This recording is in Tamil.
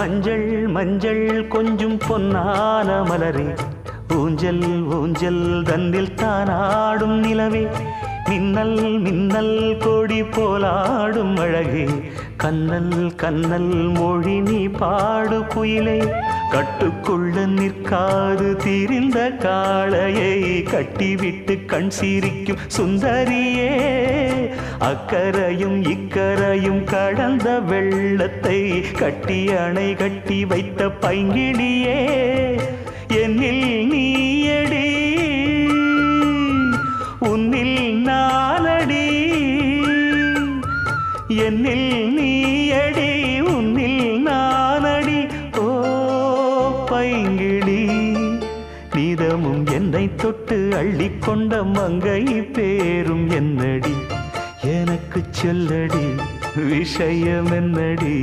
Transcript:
மஞ்சள் மஞ்சள் கொஞ்சம் பொன்னான மலரே, ஊஞ்சல் ஊஞ்சல் தன்னில் தானாடும் நிலவே, மின்னல் மின்னல் கொடி போலாடும் அழகே, கண்ணல் கண்ணல் மொழி நீ பாடு குயிலே, கட்டுக்குள்ள நிற்காது திரிந்த காளையை கட்டிவிட்டு கண் சிரிக்கும் சுந்தரியே, அக்கரையும் இக்கரையும் கடந்த வெள்ளத்தை கட்டி அணை கட்டி வைத்த பைங்கிளியே, என்னில் நீயடி உன்னில் நானடி, என்னில் நீயடி உன்னில் நானடி. ஓ பைங்கிளி, நீதமும் என்னை தொட்டு அள்ளிக்கொண்ட மங்கை பேரும் என்னடி, எனக்கு சொல்லடி விஷயம் என்னடி.